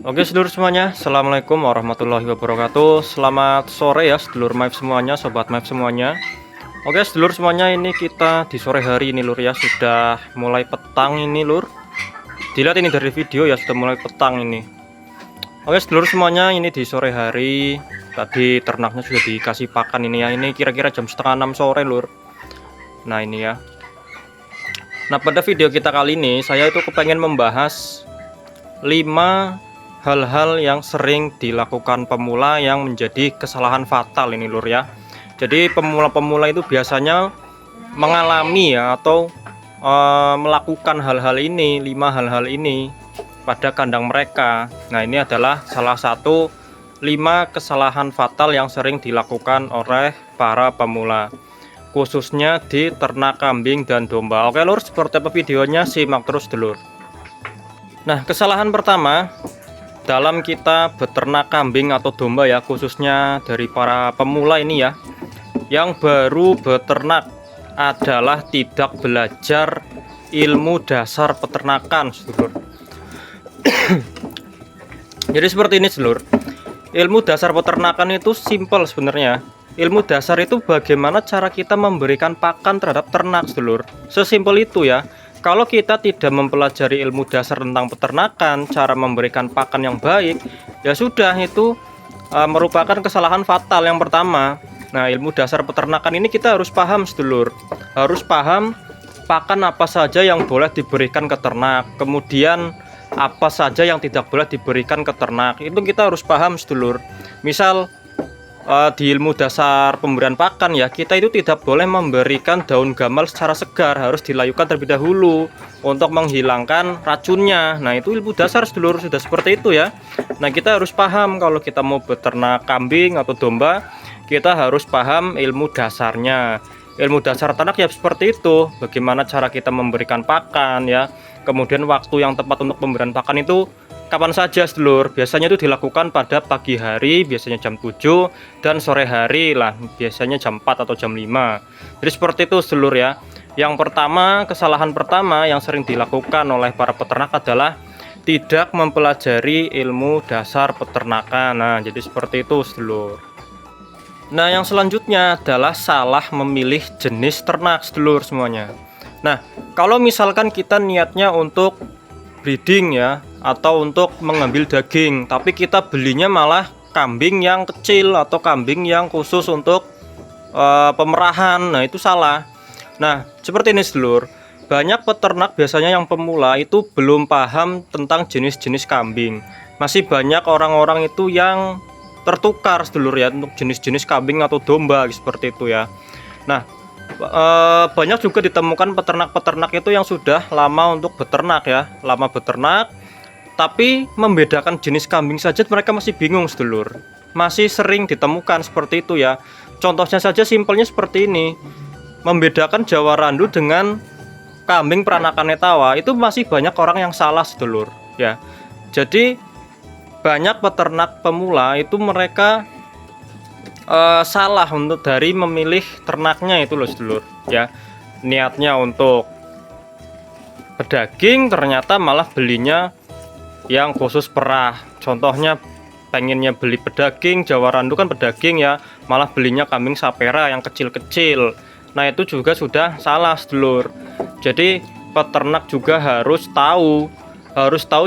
Oke sedulur semuanya, Assalamualaikum warahmatullahi wabarakatuh. Selamat sore ya sedulur Map semuanya, sobat Map semuanya. Oke sedulur semuanya, ini kita di sore hari ini lur ya, sudah mulai petang ini lur. Dilihat ini dari video ya, sudah mulai petang ini. Oke sedulur semuanya, ini di sore hari. Tadi ternaknya sudah dikasih pakan ini ya, ini kira-kira jam setengah 6 sore lur. Nah ini ya. Nah pada video kita kali ini, saya itu kepengen membahas 5 hal-hal yang sering dilakukan pemula yang menjadi kesalahan fatal ini lur ya. Jadi pemula-pemula itu biasanya mengalami ya atau melakukan hal-hal ini, 5 hal-hal ini pada kandang mereka. Nah ini adalah salah satu 5 kesalahan fatal yang sering dilakukan oleh para pemula, khususnya di ternak kambing dan domba. Oke lur, seperti apa videonya, simak terus dulur. Nah kesalahan pertama dalam kita beternak kambing atau domba ya, khususnya dari para pemula ini ya, yang baru beternak, adalah tidak belajar ilmu dasar peternakan sedulur. Jadi seperti ini sedulur, ilmu dasar peternakan itu simple sebenarnya. Ilmu dasar itu bagaimana cara kita memberikan pakan terhadap ternak sedulur, sesimpel itu ya. Kalau kita tidak mempelajari ilmu dasar tentang peternakan, cara memberikan pakan yang baik, ya sudah itu merupakan kesalahan fatal yang pertama. Nah, ilmu dasar peternakan ini kita harus paham sedulur. Harus paham pakan apa saja yang boleh diberikan ke ternak, kemudian apa saja yang tidak boleh diberikan ke ternak. Itu kita harus paham sedulur. Misal di ilmu dasar pemberian pakan ya, kita itu tidak boleh memberikan daun gamal secara segar, harus dilayukan terlebih dahulu untuk menghilangkan racunnya. Nah itu ilmu dasar sedulur, sudah seperti itu ya. Nah kita harus paham kalau kita mau beternak kambing atau domba, kita harus paham ilmu dasarnya. Ilmu dasar ternak ya seperti itu, bagaimana cara kita memberikan pakan ya, kemudian waktu yang tepat untuk pemberian pakan itu kapan saja sedulur. Biasanya itu dilakukan pada pagi hari, biasanya jam 7, dan sore hari lah, biasanya jam 4 atau jam 5. Jadi seperti itu sedulur ya. Yang pertama, kesalahan pertama yang sering dilakukan oleh para peternak adalah tidak mempelajari ilmu dasar peternakan. Nah jadi seperti itu sedulur. Nah yang selanjutnya adalah salah memilih jenis ternak sedulur semuanya. Nah kalau misalkan kita niatnya untuk breeding ya, atau untuk mengambil daging, tapi kita belinya malah kambing yang kecil atau kambing yang khusus untuk pemerahan, nah itu salah. Nah seperti ini sedulur, banyak peternak biasanya yang pemula itu belum paham tentang jenis-jenis kambing. Masih banyak orang-orang itu yang tertukar sedulur ya untuk jenis-jenis kambing atau domba seperti itu ya. Nah banyak juga ditemukan peternak-peternak itu yang sudah lama untuk beternak ya, lama beternak, tapi membedakan jenis kambing saja mereka masih bingung sedulur. Masih sering ditemukan seperti itu ya. Contohnya saja simpelnya seperti ini, membedakan Jawa Randu dengan kambing peranakan Etawa, itu masih banyak orang yang salah sedulur ya. Jadi banyak peternak pemula itu mereka salah untuk dari memilih ternaknya itu loh sedulur ya. Niatnya untuk pedaging, ternyata malah belinya yang khusus perah. Contohnya pengennya beli pedaging, Jawa Randu kan pedaging ya, malah belinya kambing sapera yang kecil-kecil. Nah itu juga sudah salah sedulur. Jadi peternak juga harus tahu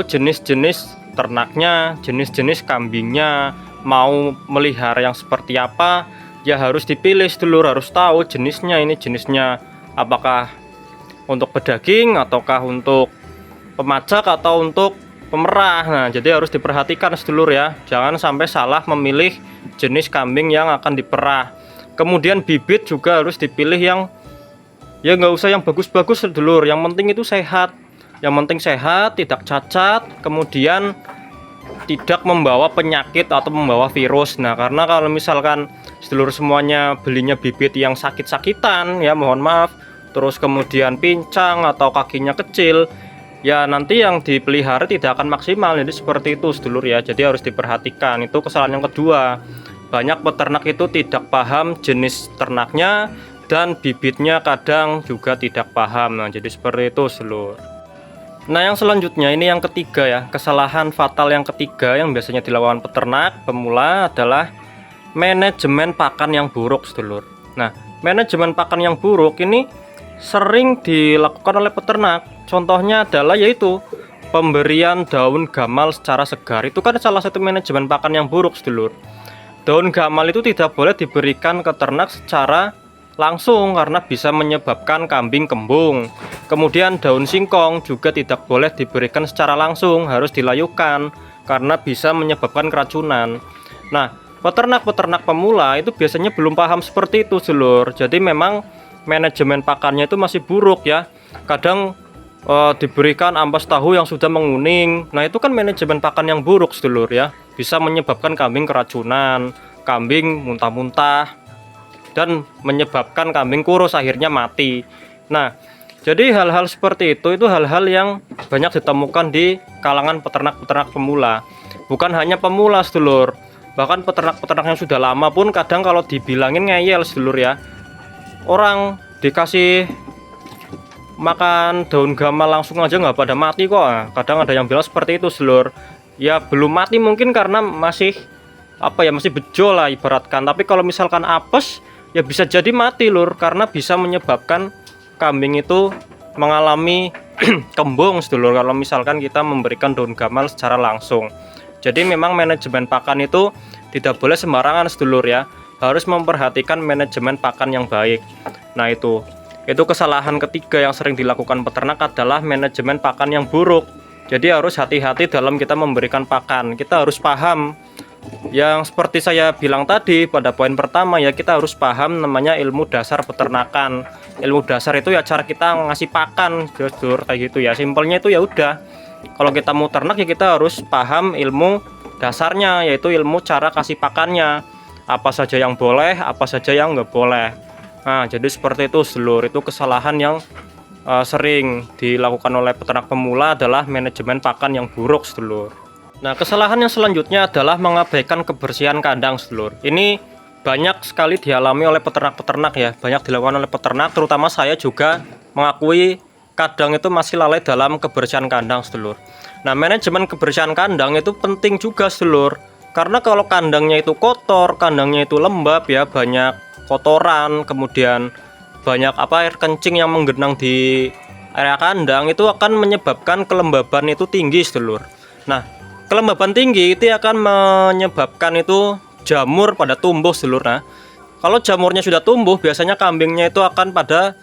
jenis-jenis ternaknya, jenis-jenis kambingnya. Mau melihara yang seperti apa ya harus dipilih sedulur, harus tahu jenisnya. Ini jenisnya apakah untuk pedaging ataukah untuk pemajak atau untuk pemerah. Nah jadi harus diperhatikan sedulur ya, jangan sampai salah memilih jenis kambing yang akan diperah. Kemudian bibit juga harus dipilih yang ya nggak usah yang bagus-bagus sedulur, yang penting itu sehat, yang penting sehat, tidak cacat, kemudian tidak membawa penyakit atau membawa virus. Nah karena kalau misalkan sedulur semuanya belinya bibit yang sakit-sakitan ya, mohon maaf, terus kemudian pincang atau kakinya kecil, ya nanti yang dipelihara tidak akan maksimal. Jadi seperti itu sedulur ya, jadi harus diperhatikan. Itu kesalahan yang kedua, banyak peternak itu tidak paham jenis ternaknya dan bibitnya kadang juga tidak paham. Nah jadi seperti itu sedulur. Nah, yang selanjutnya ini yang ketiga ya, kesalahan fatal yang ketiga yang biasanya dilakukan peternak pemula adalah manajemen pakan yang buruk, sedulur. Nah, manajemen pakan yang buruk ini sering dilakukan oleh peternak. Contohnya adalah yaitu pemberian daun gamal secara segar. Itu kan salah satu manajemen pakan yang buruk, sedulur. Daun gamal itu tidak boleh diberikan ke ternak secara langsung karena bisa menyebabkan kambing kembung. Kemudian daun singkong juga tidak boleh diberikan secara langsung, harus dilayukan karena bisa menyebabkan keracunan. Nah, peternak-peternak pemula itu biasanya belum paham seperti itu, sedulur. Jadi memang manajemen pakannya itu masih buruk ya. Kadang diberikan ampas tahu yang sudah menguning. Nah, itu kan manajemen pakan yang buruk, sedulur ya. Bisa menyebabkan kambing keracunan, kambing muntah-muntah, dan menyebabkan kambing kurus akhirnya mati. Nah, jadi hal-hal seperti itu hal-hal yang banyak ditemukan di kalangan peternak-peternak pemula. Bukan hanya pemula, sedulur. Bahkan peternak-peternak yang sudah lama pun kadang kalau dibilangin ngeyel, sedulur ya. Orang dikasih makan daun gamal langsung aja nggak pada mati kok. Kadang ada yang bilang seperti itu, sedulur. Ya belum mati mungkin karena masih masih bejo lah ibaratkan. Tapi kalau misalkan apes ya bisa jadi mati, lur, karena bisa menyebabkan kambing itu mengalami kembung, sedulur, kalau misalkan kita memberikan daun gamal secara langsung. Jadi memang manajemen pakan itu tidak boleh sembarangan, sedulur ya. Harus memperhatikan manajemen pakan yang baik. Nah, itu kesalahan ketiga yang sering dilakukan peternak adalah manajemen pakan yang buruk. Jadi harus hati-hati dalam kita memberikan pakan. Kita harus paham yang seperti saya bilang tadi pada poin pertama ya, kita harus paham namanya ilmu dasar peternakan. Ilmu dasar itu ya cara kita ngasih pakan, sedulur, kayak gitu ya. Simpelnya itu ya udah. Kalau kita mau ternak ya kita harus paham ilmu dasarnya, yaitu ilmu cara kasih pakannya. Apa saja yang boleh, apa saja yang nggak boleh. Nah, jadi seperti itu, sedulur. Itu kesalahan yang sering dilakukan oleh peternak pemula adalah manajemen pakan yang buruk, sedulur. Nah, kesalahan yang selanjutnya adalah mengabaikan kebersihan kandang, sedulur. Ini banyak sekali dialami oleh peternak-peternak ya, banyak dilakukan oleh peternak, terutama saya juga mengakui kadang itu masih lalai dalam kebersihan kandang, sedulur. Nah, manajemen kebersihan kandang itu penting juga, sedulur. Karena kalau kandangnya itu kotor, kandangnya itu lembab ya, banyak kotoran, kemudian banyak air kencing yang menggenang di area kandang, itu akan menyebabkan kelembaban itu tinggi, sedulur. Nah, kelembaban tinggi itu akan menyebabkan itu jamur pada tumbuh, sedulur. Nah, kalau jamurnya sudah tumbuh, biasanya kambingnya itu akan pada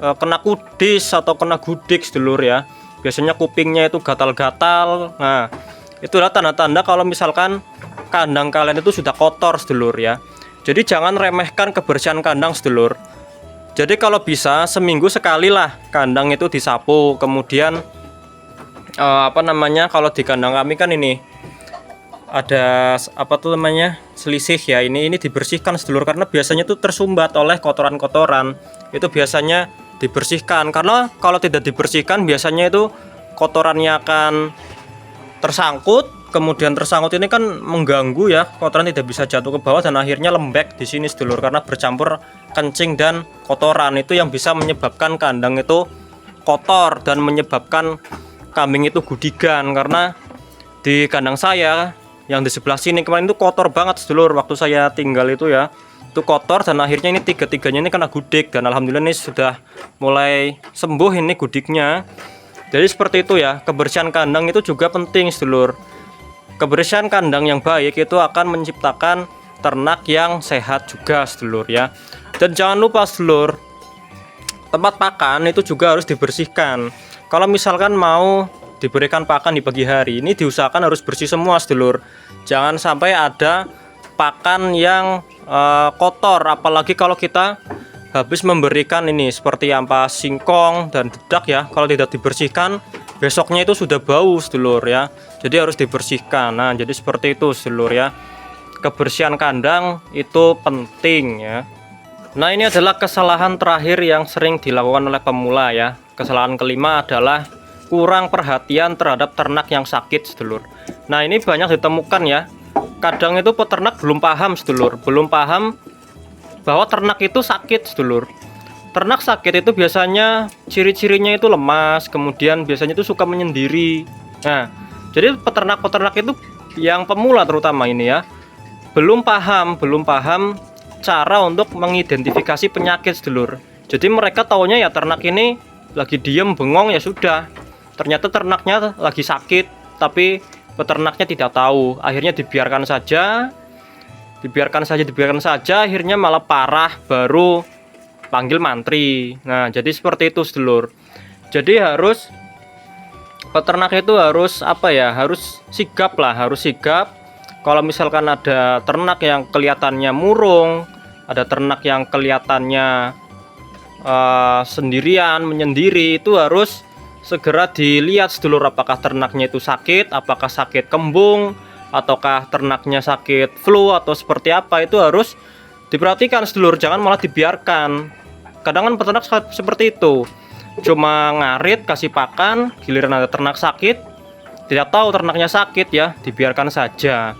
kena kudis atau kena gudik, sedulur ya. Biasanya kupingnya itu gatal-gatal. Nah, itulah tanda-tanda kalau misalkan kandang kalian itu sudah kotor, sedulur ya. Jadi jangan remehkan kebersihan kandang, sedulur. Jadi kalau bisa seminggu sekali lah kandang itu disapu. Kemudian kalau di kandang kami kan ini ada selisih ya, ini dibersihkan, sedulur, karena biasanya itu tersumbat oleh kotoran-kotoran. Itu biasanya dibersihkan, karena kalau tidak dibersihkan biasanya itu kotorannya akan tersangkut. Kemudian tersangkut ini kan mengganggu ya, kotoran tidak bisa jatuh ke bawah dan akhirnya lembek di sini, sedulur, karena bercampur kencing dan kotoran. Itu yang bisa menyebabkan kandang itu kotor dan menyebabkan kambing itu gudigan. Karena di kandang saya yang di sebelah sini kemarin itu kotor banget, sedulur, waktu saya tinggal itu ya, itu kotor dan akhirnya ini tiga-tiganya ini kena gudik, dan alhamdulillah ini sudah mulai sembuh ini gudiknya. Jadi seperti itu ya, kebersihan kandang itu juga penting, sedulur. Kebersihan kandang yang baik itu akan menciptakan ternak yang sehat juga, sedulur ya. Dan jangan lupa, sedulur, tempat pakan itu juga harus dibersihkan. Kalau misalkan mau diberikan pakan di pagi hari, ini diusahakan harus bersih semua, sedulur. Jangan sampai ada pakan yang kotor, apalagi kalau kita habis memberikan ini seperti ampas singkong dan dedak ya. Kalau tidak dibersihkan, besoknya itu sudah bau, sedulur ya. Jadi harus dibersihkan. Nah, jadi seperti itu, sedulur ya. Kebersihan kandang itu penting ya. Nah, ini adalah kesalahan terakhir yang sering dilakukan oleh pemula ya. Kesalahan kelima adalah kurang perhatian terhadap ternak yang sakit, sedulur. Nah, ini banyak ditemukan ya. Kadang itu peternak belum paham, sedulur, belum paham bahwa ternak itu sakit, sedulur. ternak sakit itu biasanya ciri-cirinya itu lemas, kemudian biasanya itu suka menyendiri. Nah, jadi peternak-peternak itu yang pemula terutama ini ya, belum paham cara untuk mengidentifikasi penyakit sedulur. Jadi mereka taunya ya ternak ini lagi diem bengong ya sudah. Ternyata ternaknya lagi sakit, tapi peternaknya tidak tahu. Akhirnya dibiarkan saja, akhirnya malah parah, baru panggil mantri. Nah, jadi seperti itu sedulur. Jadi peternak itu harus apa ya? Harus sigap lah, harus sigap. Kalau misalkan ada ternak yang kelihatannya murung, ada ternak yang kelihatannya sendirian, menyendiri, itu harus segera dilihat sedulur, apakah ternaknya itu sakit, apakah sakit kembung, ataukah ternaknya sakit flu atau seperti apa. Itu harus diperhatikan sedulur, jangan malah dibiarkan. Kadang kan peternak seperti itu, cuma ngarit kasih pakan, giliran ada ternak sakit tidak tahu ternaknya sakit ya, dibiarkan saja.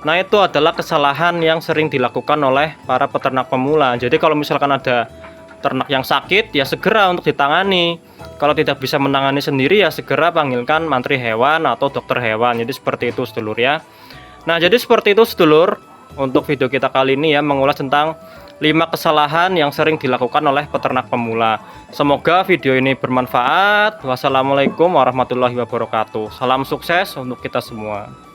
Nah, itu adalah kesalahan yang sering dilakukan oleh para peternak pemula. Jadi kalau misalkan ada ternak yang sakit ya segera untuk ditangani. Kalau tidak bisa menangani sendiri ya segera panggilkan mantri hewan atau dokter hewan. Jadi seperti itu sedulur ya. Nah, jadi seperti itu sedulur untuk video kita kali ini ya, mengulas tentang 5 kesalahan yang sering dilakukan oleh peternak pemula. Semoga video ini bermanfaat. Wassalamualaikum warahmatullahi wabarakatuh. Salam sukses untuk kita semua.